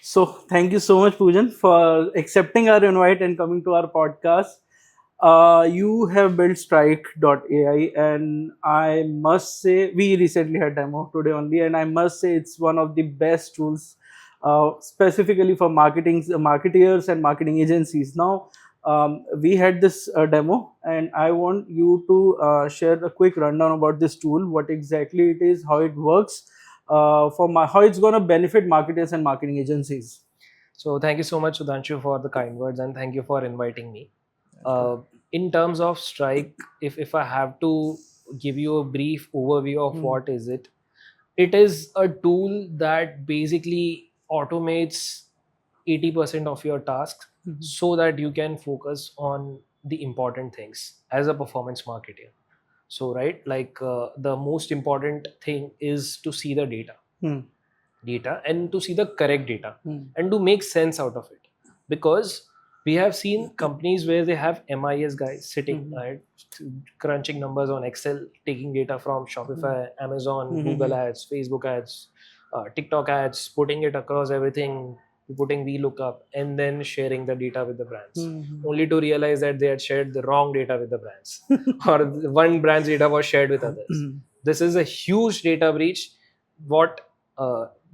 So thank you so much, Poojan, for accepting our invite and coming to our podcast. You have built Strique.ai, and I must say we recently had demo today only, and I must say it's one of the best tools, specifically for marketeers and marketing agencies. Now, we had this demo, and I want you to share a quick rundown about this tool, what exactly it is, how it works, how it's going to benefit marketers and marketing agencies. So thank you so much, Sudhanshu, for the kind words and thank you for inviting me. Okay. In terms of Strike, if I have to give you a brief overview of Hmm. what is it, it is a tool that basically automates 80% of your tasks Mhm. so that you can focus on the important things as a performance marketer. So, right, like the most important thing is to see the Hmm. data and to see the correct data Hmm. and to make sense out of it, because we have seen companies where they have MIS guys sitting Mhm. crunching numbers on Excel, taking data from Shopify, Amazon, Google Mhm. ads, Facebook ads, TikTok ads, putting it across everything, putting VLOOKUP, and then sharing the data with the brands, Mhm. only to realize that they had shared the wrong data with the brands or one brand's data was shared with others. Mhm. This is a huge data breach. What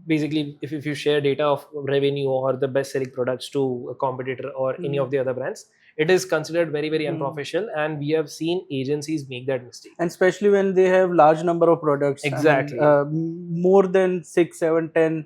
basically, if you share data of revenue or the best selling products to a competitor or any of Mhm. the other brands, it is considered very, very Mhm. unprofessional, and we have seen agencies make that mistake. And especially when they have large number of products, I mean, Exactly. more than 6, 7, 10,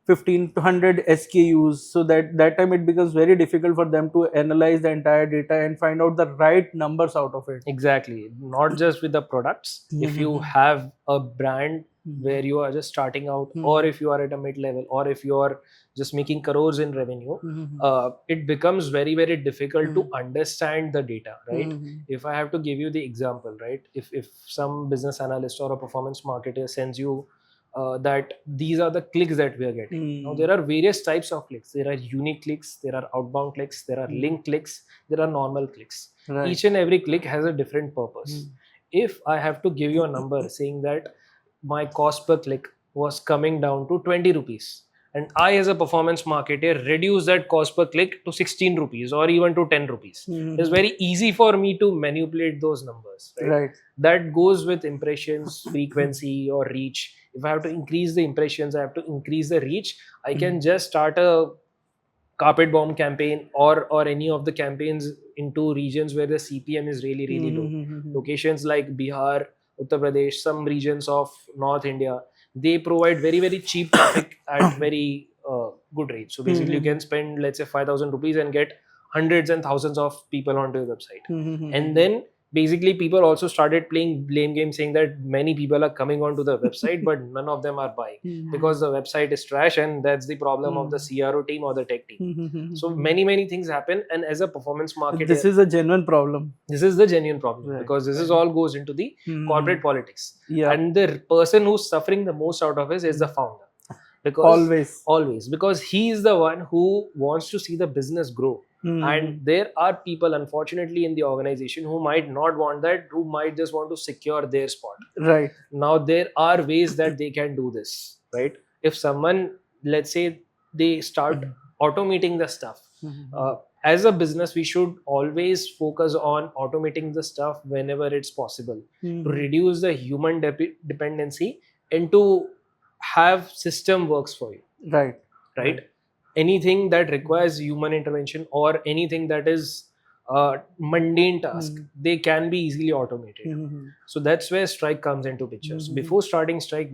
15 to 100 SKUs, so that time it becomes very difficult for them to analyze the entire data and find out the right numbers out of it. Exactly. Not just with the products. If you Mhm. have a brand Mhm. where you are just starting out, or Mhm. if you are at a mid level, or if you are just making crores in revenue, Mhm. it becomes very, very difficult to Mhm. understand the data, right? Mhm. If I have to give you the example, right? If some business analyst or a performance marketer sends you that these are the clicks that we are getting. Now, Mhm. there are various types of clicks. There are unique clicks, there are outbound clicks, there are Mhm. link clicks, there are normal clicks. Right. Each and every click has a different purpose. Mhm. If I have to give you a number saying that my cost per click was coming down to 20 rupees, and I, as a performance marketer, reduce that cost per click to 16 rupees or even to 10 rupees, it's Mhm. very easy for me to manipulate those numbers, right? Right. That goes with impressions, frequency, or reach. If I have to increase the impressions, I have to increase the reach. I can just start a carpet bomb campaign, or any of the campaigns into regions where the CPM is really, really low. Mhm. Locations like Bihar, Uttar Pradesh, some regions of North India, they provide very, very cheap traffic at very good rates. So basically, you Mhm. can spend, let's say, 5,000 rupees and get hundreds and thousands of people onto your website. And Mhm. then basically, people also started playing blame games, saying that many people are coming onto the website, but none of them are buying Mhm. because the website is trash, and that's the problem of the Mhm. CRO team or the tech team. So Mhm. many, many things happen, and as a performance This marketer, is a genuine problem. this is the genuine problem, Right. because this is Right. all goes into the Mhm. corporate politics, Yeah. and the person who's suffering the most out of it is the Mhm. founder, because Always. always, because he is the one who wants to see the business grow. And Mhm. there are people, unfortunately, in the organization who might not want that, who might just want to secure their spot. Right. Now, there are ways that they can do this, right? If someone, let's say, they start Mhm. automating the stuff, Mhm. uh, as a business, we should always focus on automating the stuff whenever it's possible, to Mhm. reduce the human dependency and to have system works for you, Right. right? Right. Anything that requires human intervention, or anything that is mundane task, Mhm. they can be easily automated. Mhm. So that's where Strike comes into pictures. Mhm. Before starting Strike,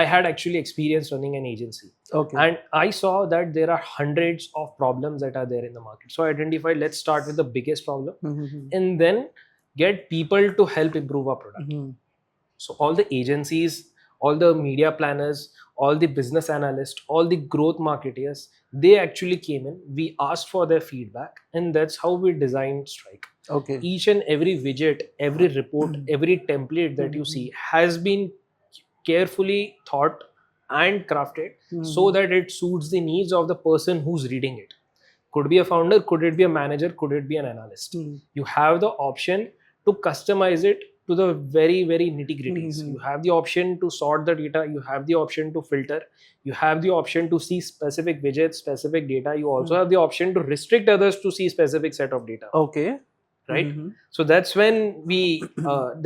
I had actually experience running an agency, Okay. and I saw that there are hundreds of problems that are there in the market. So I identified, let's start with the biggest problem, Mhm. and then get people to help improve our product. Mhm. So all the agencies, all the media planners, all the business analysts, all the growth marketers, they actually came in. We asked for their feedback, and that's how we designed Strike. Okay. Each and every widget, every report, every template that you Mhm. see has been carefully thought and crafted so Mhm. that it suits the needs of the person who's reading it. Could be a founder, could it be a manager, could it be an analyst. Mhm. You have the option to customize it to the very, very nitty-gritties. Mhm. You have the option to sort the data, you have the option to filter, you have the option to see specific widgets, specific data. You also have the option to restrict others to see specific set of data, Okay. right? Mhm. So that's when we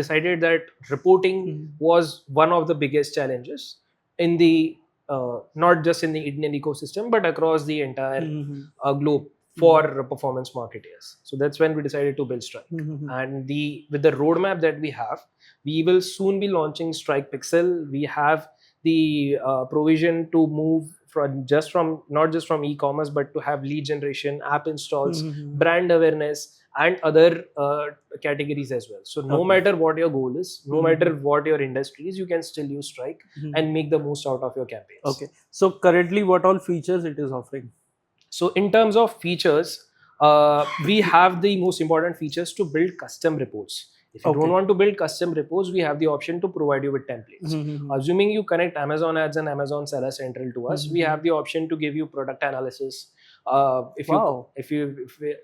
decided that reporting was one of the biggest challenges in the not just in the Indian ecosystem but across the entire Mhm. globe for performance marketers. So that's when we decided to build Strike. Mhm. And with the roadmap that we have, we will soon be launching Strike Pixel. We have the provision to move from not just from e-commerce but to have lead generation, app installs, Mhm. brand awareness, and other categories as well. So no Okay. matter what your goal is, no Mhm. matter what your industry is, you can still use Strike Mhm. and make the most out of your campaigns. Okay. So currently, what all features it is offering? So in terms of features, we have the most important features to build custom reports. If you don't Okay. want to build custom reports, we have the option to provide you with templates. Mhm. Assuming you connect Amazon Ads and Amazon Seller Central to us, we Mhm. have the option to give you product analysis. Wow. If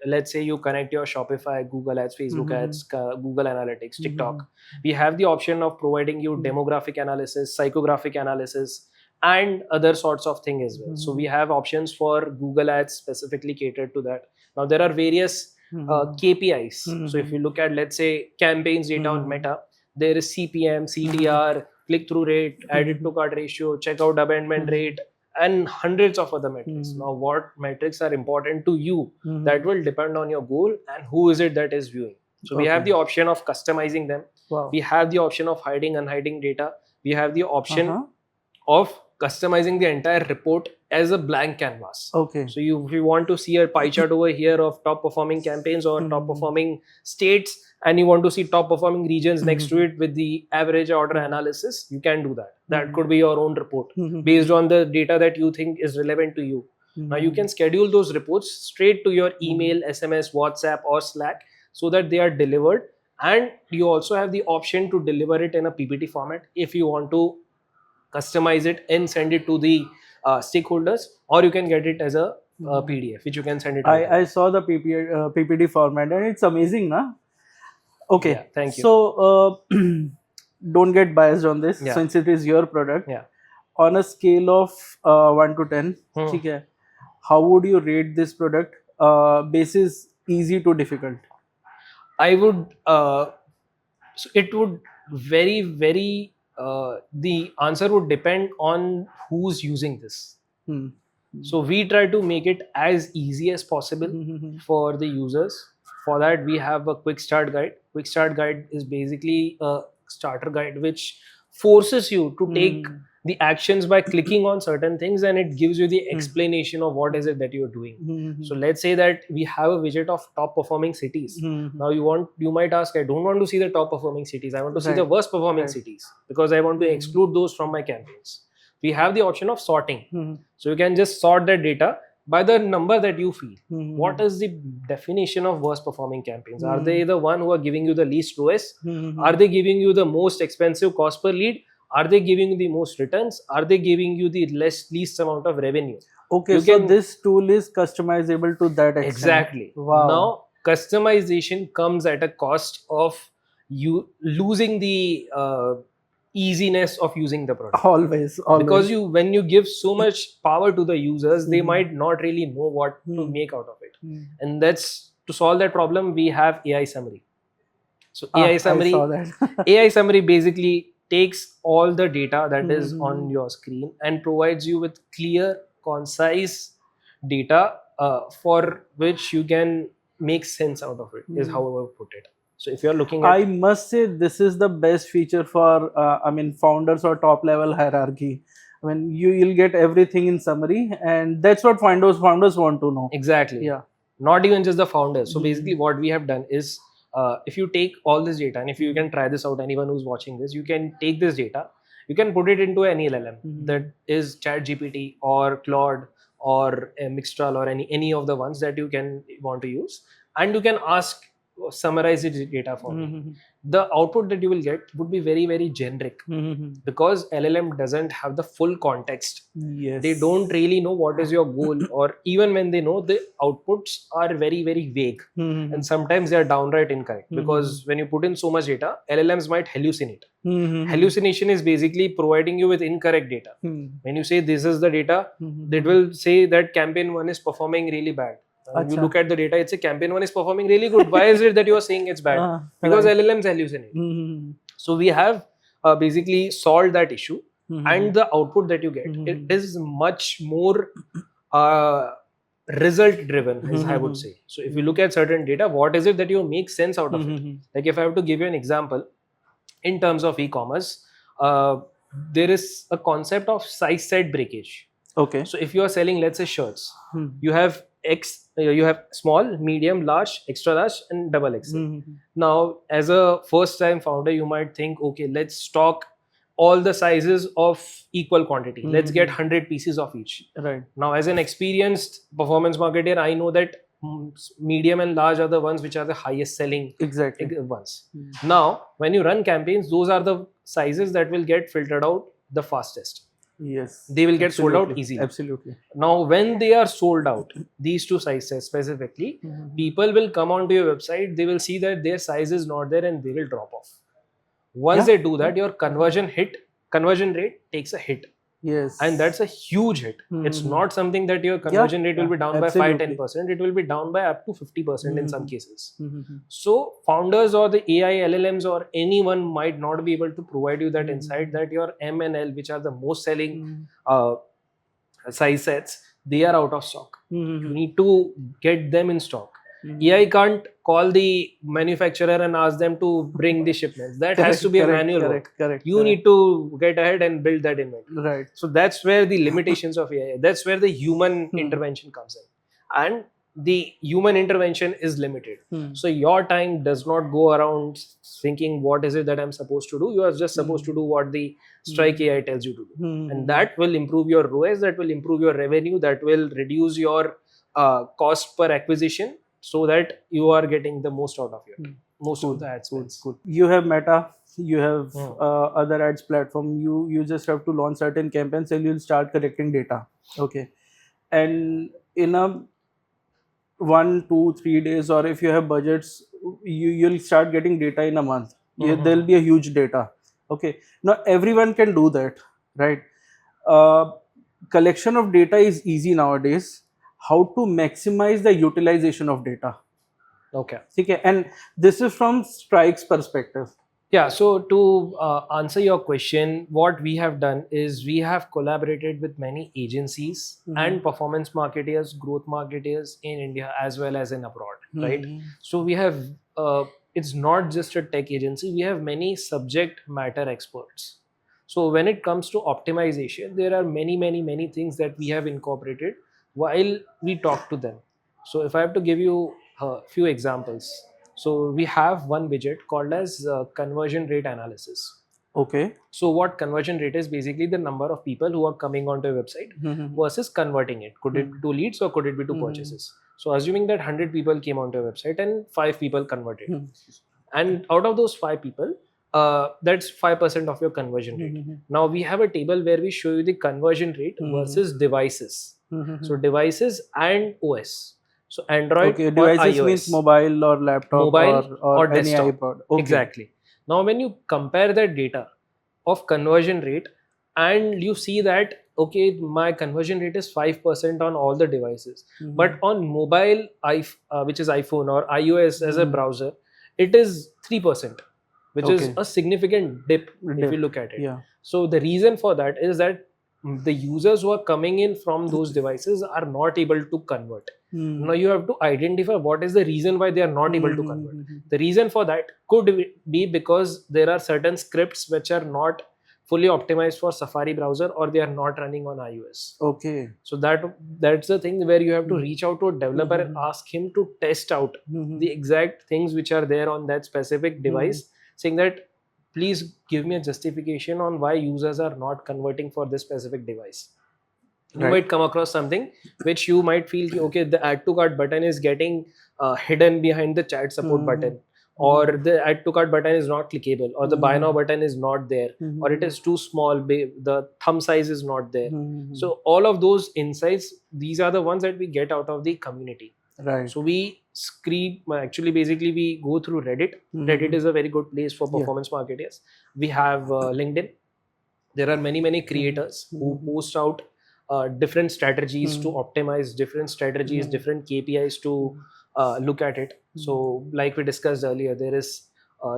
let's say you connect your Shopify, Google Ads, Facebook Mhm. Ads, Google Analytics, TikTok, Mhm. we have the option of providing you Mhm. demographic analysis, psychographic analysis, and other sorts of thing as well. So we have options for Google Ads specifically catered to that. Now there are various KPIs. So if you look at, let's say, campaigns data on Meta, there is CPM, CTR, click-through rate, added to cart ratio, checkout abandonment rate, and hundreds of other metrics. Now what metrics are important to you, that will depend on your goal and who is it that is viewing. So we have the option of customizing them. Wow. We have the option of hiding, unhiding data. We have the option Uh-huh. of customizing the entire report as a blank canvas. Okay. So if you want to see a pie chart over here of top performing campaigns or top performing states, and you want to see top performing regions next to it with the average order analysis, you can do that. That could be your own report based on the data that you think is relevant to you. Now you can schedule those reports straight to your email, SMS, WhatsApp, or Slack so that they are delivered. And you also have the option to deliver it in a PPT format if you want to customize it and send it to the stakeholders, or you can get it as a PDF, which you can send it right away. I saw the PPT format and it's amazing, na? Okay. Yeah, thank you. So don't get biased on this Yeah. since it is your product. Yeah. On a scale of 1 to 10, ठीक है, how would you rate this product? Basis easy to difficult. I would so it would very the answer would depend on who's using this. So we try to make it as easy as possible for the users. For that, we have a quick start guide. Quick start guide is basically a starter guide which forces you to take the actions by clicking on certain things, and it gives you the explanation of what is it that you're doing. So let's say that we have a widget of top performing cities. Now you might ask, I don't want to see the top performing cities, I want to see the worst performing cities because I want to exclude those from my campaigns. We have the option of sorting. So you can just sort that data by the number that you feel. What is the definition of worst performing campaigns? Are they the one who are giving you the least ROAS? Are they giving you the most expensive cost per lead? Are they giving you the most returns? Are they giving you the least amount of revenue? Okay, so this tool is customizable to that extent. Exactly. Wow. Now, customization comes at a cost of you losing the easiness of using the product. Always. Because when you give so much power to the users, they might not really know what to make out of it. And that's to solve that problem, we have AI summary. So AI summary, I saw that. AI summary basically takes all the data that is on your screen and provides you with clear, concise data for which you can make sense out of it, is how I would put it. So if you're looking at, I must say this is the best feature for founders or top level hierarchy. I mean, you'll get everything in summary, and that's what founders want to know. Exactly. Yeah. Not even just the founders. So basically, what we have done is, if you take all this data, and if you can try this out, anyone who's watching this, you can take this data, you can put it into an LLM that is ChatGPT or Claude or Mixtral or any of the ones that you can want to use, and you can ask summarize the data for me. Mm-hmm. The output that you will get would be very, very generic, Mm-hmm. because LLM doesn't have the full context. Yes. They don't really know what is your goal, or even when they know, the outputs are very, very vague. Mm-hmm. And sometimes they are downright incorrect, because when you put in so much data, LLMs might hallucinate. Mm-hmm. Hallucination is basically providing you with incorrect data. When you say this is the data, it will say that campaign 1 is performing really bad. You Acha. look at the data, it's a campaign 1 is performing really good. Why is it that you are saying it's bad? Because Right. LLMs hallucinate. Mm-hmm. So we have basically solved that issue, Mm-hmm. and the output that you get, it is much more result driven, as I would say. So if you look at certain data, what is it that you make sense out of it? Like if I have to give you an example, in terms of e-commerce, there is a concept of size set breakage. Okay. So if you are selling, let's say, shirts, you have you have small, medium, large, extra large, and double XL. Now, as a first time founder, you might think, okay, let's stock all the sizes of equal quantity. Let's get 100 pieces of each. Right. Now, as an experienced performance marketer, I know that medium and large are the ones which are the highest selling ones. Now, when you run campaigns, those are the sizes that will get filtered out the fastest. Yes. They will get sold out easily. Absolutely. Now, when they are sold out, these two sizes specifically, people will come onto your website, they will see that their size is not there, and they will drop off. Once they do that, your conversion rate takes a hit. Yes. And that's a huge hit. It's not something that your conversion rate will be down by 5-10%. It will be down by up to 50% in some cases. So founders or the AI LLMs or anyone might not be able to provide you that insight that your M and L, which are the most selling size sets, they are out of stock. You need to get them in stock. AI can't call the manufacturer and ask them to bring the shipments. That has to be a manual work. You need to get ahead and build that inventory. Right. So that's where the limitations of AI, that's where the human intervention comes in. And the human intervention is limited. So your time does not go around thinking, what is it that I'm supposed to do? You are just supposed to do what the Strike.ai tells you to do. And that will improve your ROAS, that will improve your revenue, that will reduce your cost per acquisition, so that you are getting the most out of your most of the ad spends. You have Meta, you have other ads platform. You just have to launch certain campaigns and you'll start collecting data. Okay. And in a 1, 2, 3 days, or if you have budgets, you'll start getting data in a month. There'll be a huge data. Okay. Now everyone can do that, right? Collection of data is easy nowadays. How to maximize the utilization of data? Okay. And this is from Strique's perspective. Yeah, so to answer your question, what we have done is we have collaborated with many agencies and performance marketers, growth marketers in India as well as in abroad, right? So we have, it's not just a tech agency, we have many subject matter experts. So when it comes to optimization, there are many things that we have incorporated while we talk to them. So if I have to give you a few examples. So we have one widget called as conversion rate analysis. Okay. So what conversion rate is, basically the number of people who are coming onto a website versus converting it. Could it be to leads or could it be to purchases? So assuming that 100 people came onto a website and 5 people converted. And out of those 5 people, that's 5% of your conversion rate. Now we have a table where we show you the conversion rate versus devices. So devices and OS. So Android or devices iOS. means mobile or laptop or desktop. any iPod. Okay. Exactly. Now when you compare that data of conversion rate and you see that, okay, my conversion rate is 5% on all the devices, but on mobile, which is iPhone or iOS as a browser, it is 3%, which is a significant dip if you look at it. So the reason for that is that the users who are coming in from those devices are not able to convert. Now you have to identify what is the reason why they are not able to convert. The reason for that could be because there are certain scripts which are not fully optimized for Safari browser, or they are not running on iOS. Okay. So that's the thing where you have to reach out to a developer and ask him to test out the exact things which are there on that specific device, saying that please give me a justification on why users are not converting for this specific device. You might come across something which you might feel ki, okay, the add to cart button is getting hidden behind the chat support button, or the add to cart button is not clickable, or the buy now button is not there, or it is too small, the thumb size is not there. So all of those insights, these are the ones that we get out of the community. Right. So we actually basically we go through Reddit. Reddit is a very good place for performance marketers. We have LinkedIn. There are many creators who post out different strategies to optimize, different strategies, different KPIs to look at it. So like we discussed earlier, there is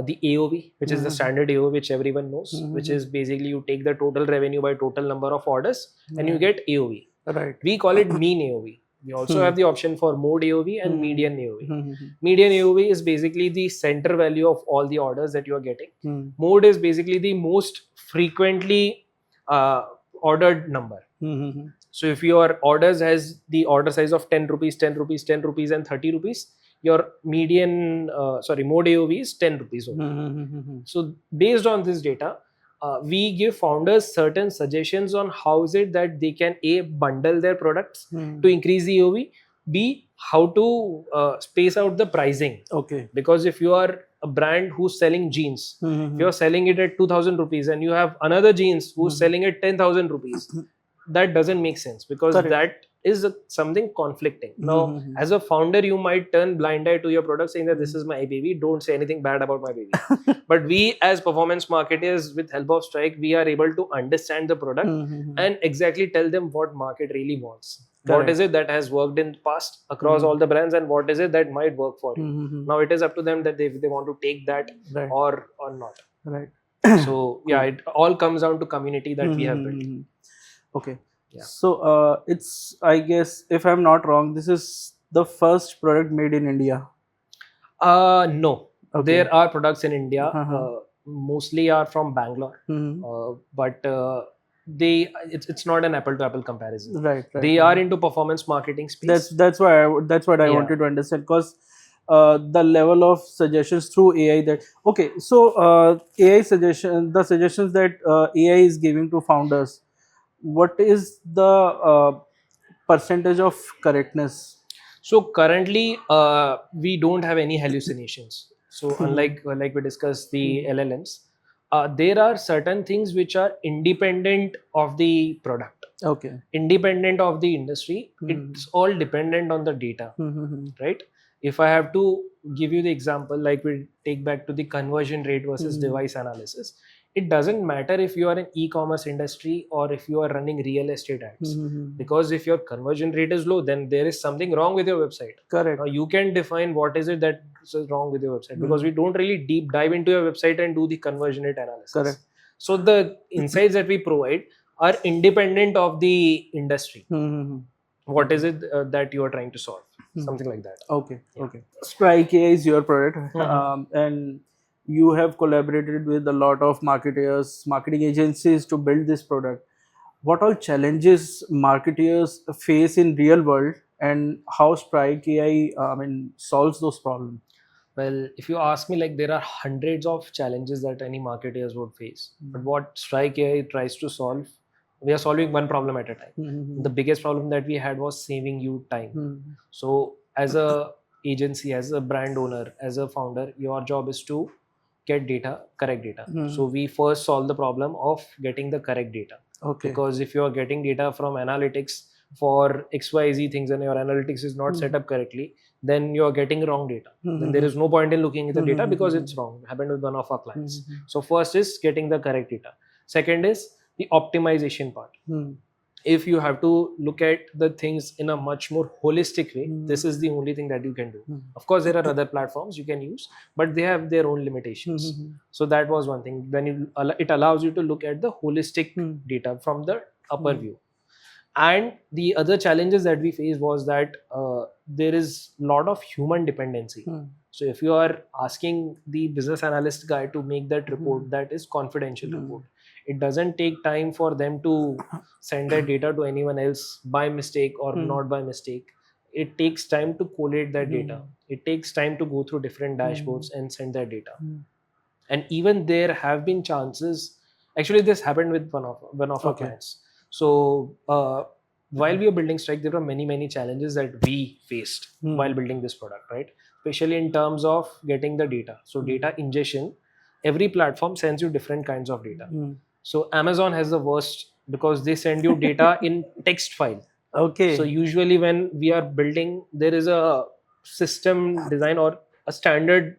the AOV, which is the standard AOV which everyone knows, which is basically you take the total revenue by total number of orders and you get AOV. Right. We call it mean AOV. We also have the option for mode AOV and median AOV. Median AOV is basically the center value of all the orders that you are getting. Mode is basically the most frequently ordered number. So if your orders has the order size of 10 rupees, 10 rupees, 10 rupees and 30 rupees, your median, mode AOV is 10 rupees only. So based on this data, we give founders certain suggestions on how is it that they can A, bundle their products to increase the AOV, B, how to space out the pricing. Okay. Because if you are a brand who's selling jeans, if you're selling it at 2000 rupees and you have another jeans who's selling at 10,000 rupees, that doesn't make sense, because that is something conflicting. Now, as a founder, you might turn blind eye to your product saying that this is my baby, don't say anything bad about my baby. But we as performance marketers, with help of Strike, we are able to understand the product and exactly tell them what market really wants. What is it that has worked in the past across all the brands, and what is it that might work for you. Now it is up to them that if they want to take that or not. Right. So yeah, it all comes down to community that we have built. Okay. Yeah. So it's, I guess, if I'm not wrong, this is the first product made in India. No. Okay. There are products in India. Mostly are from Bangalore. But it's not an apple to apple comparison. Right. They are into performance marketing space. That's what I wanted to understand, because the level of suggestions through AI that so AI the suggestions that AI is giving to founders, what is the percentage of correctness? So currently, we don't have any hallucinations. So unlike like we discussed the LLMs, there are certain things which are independent of the product. Okay. Independent of the industry. It's all dependent on the data, right? If I have to give you the example, like we take back to the conversion rate versus device analysis, it doesn't matter if you are in e-commerce industry or if you are running real estate ads, because if your conversion rate is low, then there is something wrong with your website. Correct. Now you can define what is it that is wrong with your website, because we don't really deep dive into your website and do the conversion rate analysis. Correct. So the insights that we provide are independent of the industry. What is it that you are trying to solve? Something like that. Okay. Okay. Strique.ai is your product, and you have collaborated with a lot of marketers, marketing agencies to build this product. What all challenges marketers face in real world, and how Strique.ai solves those problems? Well, if you ask me, like, there are hundreds of challenges that any marketers would face. But what Strique.ai tries to solve, we are solving one problem at a time. The biggest problem that we had was saving you time. So as a agency, as a brand owner, as a founder, your job is to get data, correct data. So we first solve the problem of getting the correct data. Okay. Because if you are getting data from analytics for XYZ things and your analytics is not set up correctly, then you are getting wrong data. Then there is no point in looking at the data because it's wrong. It happened with one of our clients. So first is getting the correct data. Second is the optimization part. If you have to look at the things in a much more holistic way, this is the only thing that you can do. Of course, there are other platforms you can use, but they have their own limitations. So that was one thing. Then it allows you to look at the holistic data from the upper view. And the other challenges that we faced was that there is a lot of human dependency. So if you are asking the business analyst guy to make that report, that is confidential report. It doesn't take time for them to send that data to anyone else by mistake or not by mistake. It takes time to collate that data. It takes time to go through different dashboards and send that data. And even there have been chances. Actually, this happened with one of our clients. So while we were building Strike, there were many challenges that we faced while building this product, right? Especially in terms of getting the data. So data ingestion, every platform sends you different kinds of data. So Amazon has the worst because they send you data in text file. Okay. So usually when we are building, there is a system design or a standard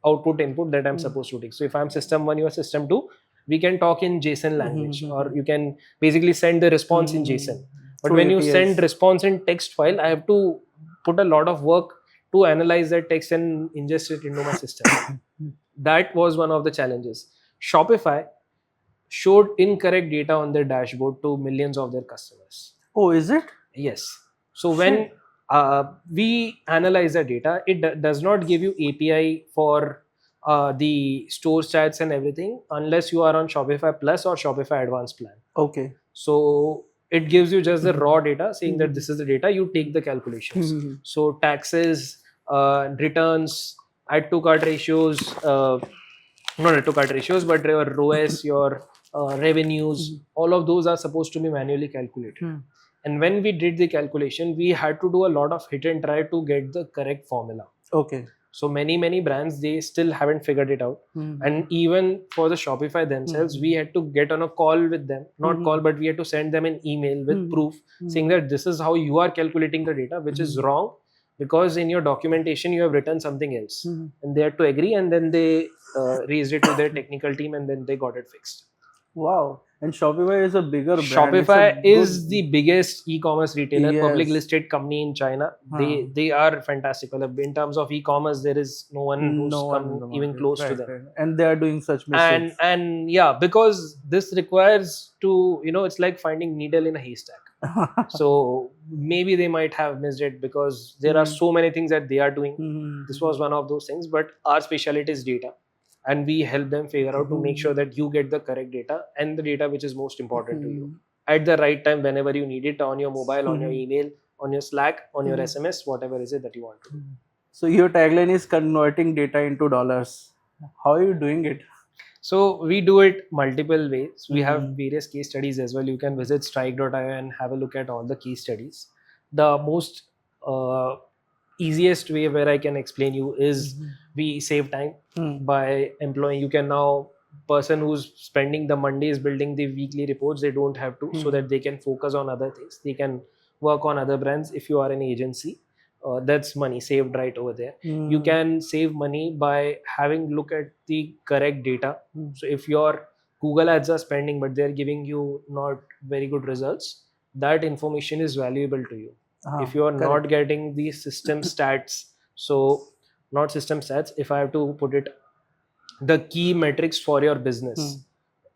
output input that I'm supposed to take. So if I'm system 1, you are system 2, we can talk in JSON language, or you can basically send the response in JSON. But Through when you APIs. send response in text file, I have to put a lot of work to analyze that text and ingest it into my system. That was one of the challenges. Shopify showed incorrect data on their dashboard to millions of their customers. Oh, is it? Yes. So when we analyze the data, it does not give you API for the store stats and everything unless you are on Shopify Plus or Shopify Advanced plan. Okay. So it gives you just the raw data saying that this is the data, you take the calculations. So taxes, returns, add to cart ratios, not add to cart ratios, but your ROAS, your revenues, all of those are supposed to be manually calculated. And when we did the calculation, we had to do a lot of hit and try to get the correct formula. Okay. So many brands, they still haven't figured it out. And even for the Shopify themselves, we had to get on a call with them, not call, but we had to send them an email with proof saying that this is how you are calculating the data, which is wrong because in your documentation you have written something else. And they had to agree, and then they raised it to their technical team, and then they got it fixed. Wow. And Shopify is a bigger brand. Shopify is the biggest e-commerce retailer, Yes. public listed company in China. They are fantastic. In terms of e-commerce, there is no one who's come even close to them. Right. And they are doing such mistakes. And yeah, because this requires to, it's like finding needle in a haystack. So maybe they might have missed it because there are so many things that they are doing. This was one of those things, but our specialty is data. And we help them figure out to make sure that you get the correct data and the data which is most important to you at the right time whenever you need it, on your mobile, on your email, on your Slack, on your SMS, whatever is it that you want to do. So your tagline is converting data into dollars. How are you doing it? So we do it multiple ways. We have various case studies as well. You can visit Strike.ai and have a look at all the case studies. The most easiest way where I can explain you is we save time by employing. You can now, person who's spending the Mondays building the weekly reports, they don't have to, so that they can focus on other things. They can work on other brands. If you are an agency, that's money saved right over there. You can save money by having look at the correct data. So if your Google ads are spending but they're giving you not very good results, that information is valuable to you. If you are not getting the system stats, so not system stats, if I have to put it, the key metrics for your business,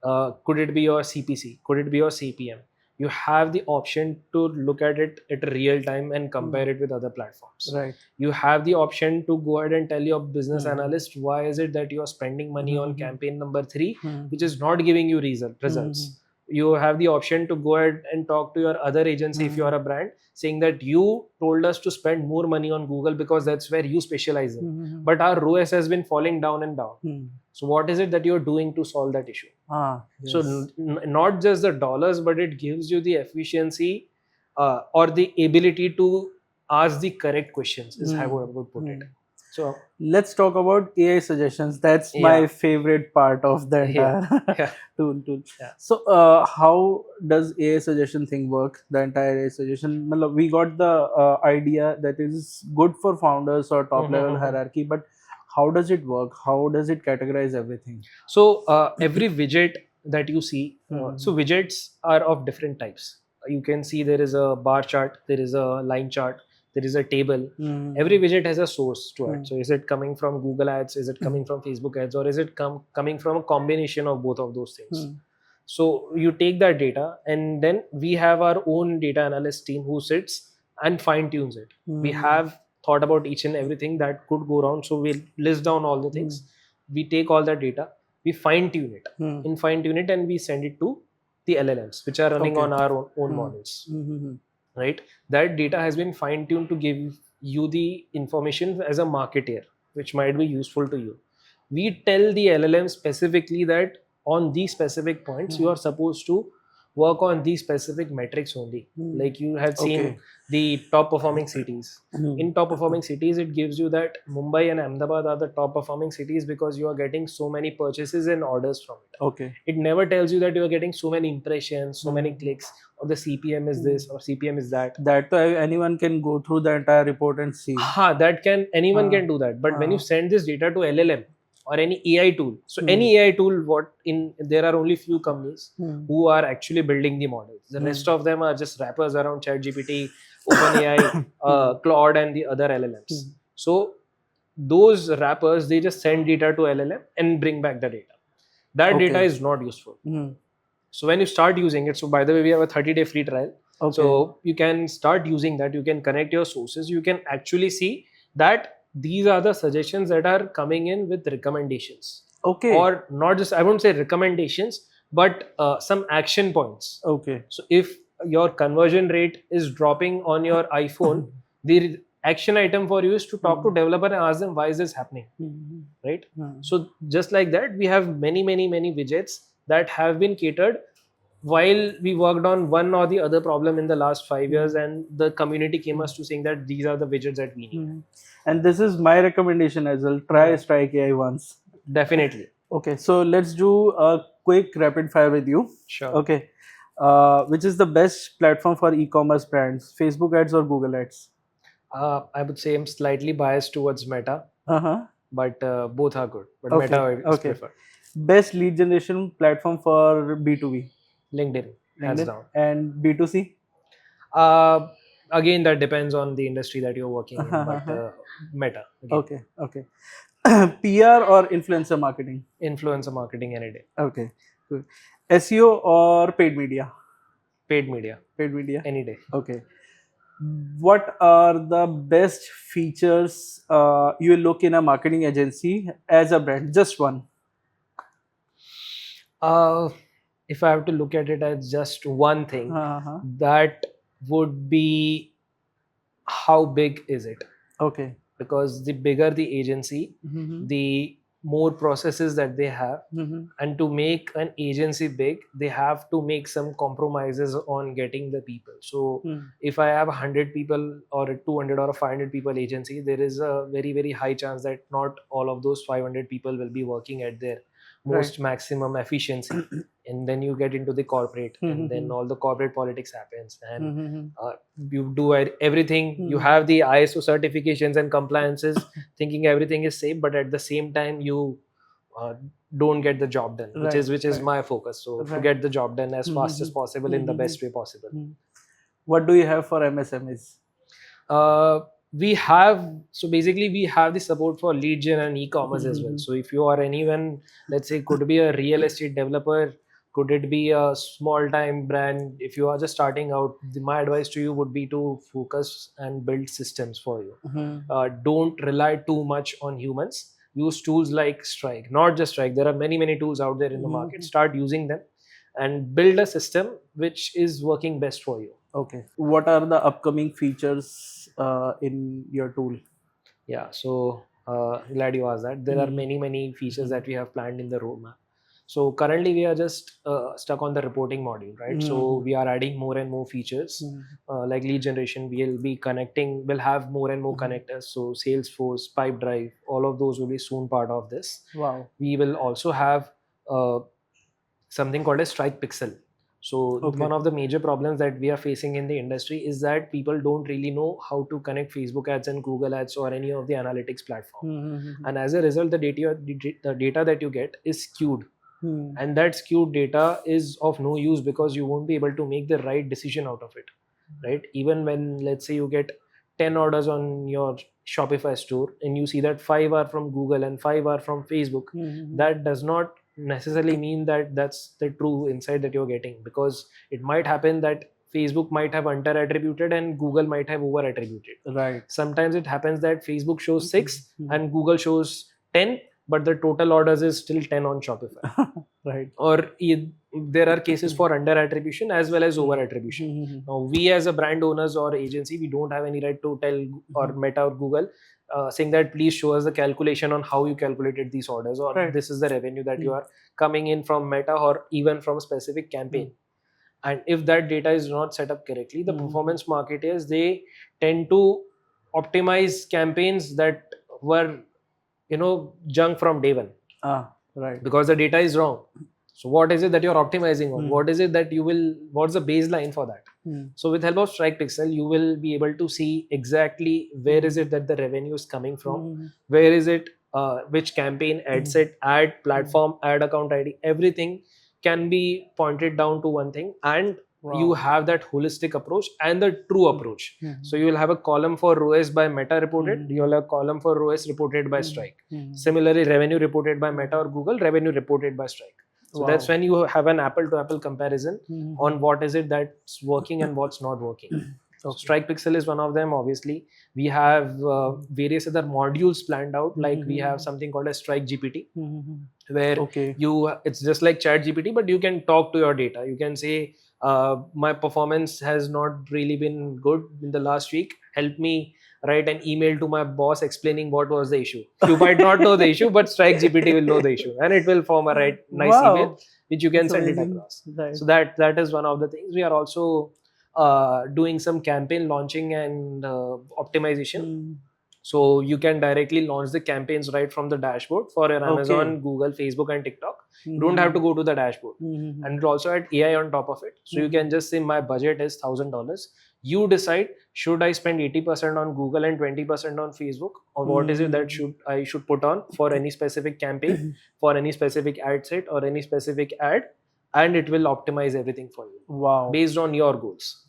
could it be your CPC, could it be your CPM, you have the option to look at it at real time and compare it with other platforms. Right. You have the option to go ahead and tell your business analyst why is it that you are spending money on campaign number 3 which is not giving you results. You have the option to go ahead and talk to your other agency if you are a brand, saying that you told us to spend more money on Google because that's where you specialize in, but our ROAS has been falling down and down. So what is it that you're doing to solve that issue? Yes. So not just the dollars, but it gives you the efficiency or the ability to ask the correct questions is how I would put it. So let's talk about AI suggestions. That's my favorite part of the entire tool. Yeah. So how does AI suggestion thing work? The entire AI suggestion. We got the idea that is good for founders or top level hierarchy, but how does it work? How does it categorize everything? So every widget that you see, so widgets are of different types. You can see there is a bar chart, there is a line chart, there is a table. Every widget has a source to it. So is it coming from Google ads, is it coming from Facebook ads, or is it coming from a combination of both of those things? So you take that data, and then we have our own data analyst team who sits and fine tunes it. We have thought about each and everything that could go wrong. So we'll list down all the things. We take all that data, we fine tune it, and we send it to the LLMs, which are running on our own models. Right? That data has been fine tuned to give you the information as a marketer, which might be useful to you. We tell the LLM specifically that on these specific points, you are supposed to work on these specific metrics only. Like you have seen the top performing cities. In top performing cities, it gives you that Mumbai and Ahmedabad are the top performing cities because you are getting so many purchases and orders from it. Okay. It never tells you that you are getting so many impressions, so many clicks, or the CPM is this or CPM is that. That anyone can go through the entire report and see. Anyone can do that. But when you send this data to LLM or any AI tool, so any AI tool, there are only few companies who are actually building the models. The rest of them are just wrappers around ChatGPT, OpenAI, Claude, and the other LLMs. So those wrappers, they just send data to LLM and bring back the data. That data is not useful. So when you start using it, so by the way, we have a 30-day free trial. So you can start using that. You can connect your sources. You can actually see that these are the suggestions that are coming in with recommendations. Or not just, I won't say recommendations, but some action points. So if your conversion rate is dropping on your iPhone, the action item for you is to talk to developer and ask them why is this happening, right? So just like that, we have many widgets that have been catered while we worked on one or the other problem in the last 5 years, and the community came us to saying that these are the widgets that we need. And this is my recommendation as well. Try Strique.ai once. Definitely. Okay, so let's do a quick rapid fire with you. Sure. Okay, which is the best platform for e-commerce brands? Facebook ads or Google ads? I would say I'm slightly biased towards Meta, but both are good. But Meta is preferred. Best lead generation platform for B2B? LinkedIn, hands down. And B2C? Again, that depends on the industry that you're working in, but Meta. Again. Okay. PR or influencer marketing? Influencer marketing any day. Okay, good. SEO or paid media? Paid media. Paid media? Any day. Okay. What are the best features you look in a marketing agency as a brand? Just one. If I have to look at it as just one thing, that would be how big is it? Okay. Because the bigger the agency, the more processes that they have, and to make an agency big, they have to make some compromises on getting the people. So if I have 100 people or a 200 or a 500 people agency, there is a very high chance that not all of those 500 people will be working at their most maximum efficiency. And then you get into the corporate, and then all the corporate politics happens, and you do everything. You have the ISO certifications and compliances, thinking everything is safe, but at the same time you don't get the job done, which is my focus. So to get the job done as fast as possible in the best way possible. What do you have for MSMEs? We have the support for lead gen and e-commerce as well. So if you are anyone, let's say, could be a real estate developer, could it be a small time brand, if you are just starting out, my advice to you would be to focus and build systems for you. Don't rely too much on humans. Use tools like Strique, not just Strique. There are many tools out there in the market. Start using them and build a system which is working best for you. Okay. What are the upcoming features in your tool? Yeah, so glad you asked that. There are many features that we have planned in the roadmap. So currently we are just stuck on the reporting module, right? So we are adding more and more features, like lead generation. We'll have more and more connectors. So Salesforce, Pipedrive, all of those will be soon part of this. Wow. We will also have something called a Strique Pixel. So one of the major problems that we are facing in the industry is that people don't really know how to connect Facebook ads and Google ads or any of the analytics platform. And as a result, the data that you get is skewed. And that skewed data is of no use because you won't be able to make the right decision out of it, right? Even when, let's say, you get 10 orders on your Shopify store and you see that 5 are from Google and 5 are from Facebook, that does not necessarily mean that that's the true insight that you're getting, because it might happen that Facebook might have under attributed and Google might have over attributed. Right. Sometimes it happens that Facebook shows 6 and Google shows 10, but the total orders is still 10 on Shopify. Right. Or there are cases for under attribution as well as over attribution. Now, we as a brand owners or agency, we don't have any right to tell or Meta or Google saying that please show us the calculation on how you calculated these orders, or this is the revenue that you are coming in from Meta or even from a specific campaign. And if that data is not set up correctly, the performance marketers, they tend to optimize campaigns that were junk from day one, Right. because the data is wrong. So what is it that you're optimizing on? Hmm. What is it that what's the baseline for that? So with help of Strike Pixel, you will be able to see exactly where is it that the revenue is coming from, where is it, which campaign, ad set, ad platform, ad account ID, everything can be pointed down to one thing, and you have that holistic approach and the true approach. So you will have a column for ROAS by Meta reported, you will have a column for ROAS reported by Strike. Similarly, revenue reported by Meta or Google, revenue reported by Strike. So that's when you have an apple to apple comparison on what is it that's working and what's not working. So Strike Pixel is one of them. Obviously, we have various other modules planned out. Like we have something called a Strike GPT, where it's just like Chat GPT, but you can talk to your data. You can say, my performance has not really been good in the last week. Help me write an email to my boss explaining what was the issue. You might not know the issue, but Strike GPT will know the issue, and it will form a nice email which you can send it across. So that is one of the things. We are also doing some campaign launching and optimization. So you can directly launch the campaigns right from the dashboard for your Amazon, Google, Facebook, and TikTok. You don't have to go to the dashboard. And it also had AI on top of it. So you can just say, my budget is $1,000. You decide, should I spend 80% on Google and 20% on Facebook, or what is it that I should put on for any specific campaign, for any specific ad set or any specific ad, and it will optimize everything for you. Based on your goals.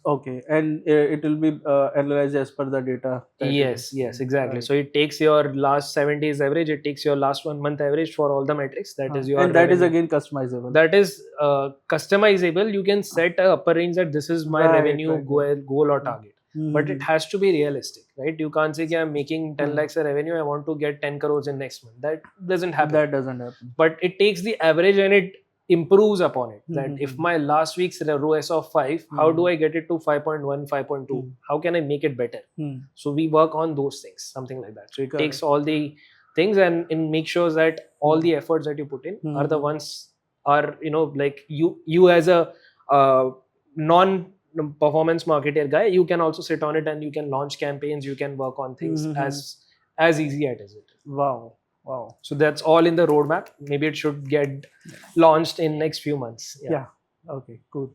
And it will be analyzed as per the data. Yes, exactly. Right. So it takes your last 7 days average, it takes your last 1 month average for all the metrics. That is your and that is again customizable. That is customizable. You can set a upper range that this is my revenue goal or target. But it has to be realistic, right? You can't say, I'm making 10 lakhs a revenue, I want to get 10 crores in next month. That doesn't happen. But it takes the average and it improves upon it. That if my last week's ROAS of 5, how do I get it to 5.1, 5.2? How can I make it better? So we work on those things, something like that. So it takes all the things and make sure that all the efforts that you put in are the ones are, like you as a non-performance marketer guy, you can also sit on it and you can launch campaigns, you can work on things as easy as it. Wow. So that's all in the roadmap. Maybe it should get launched in next few months. Yeah. Okay, cool.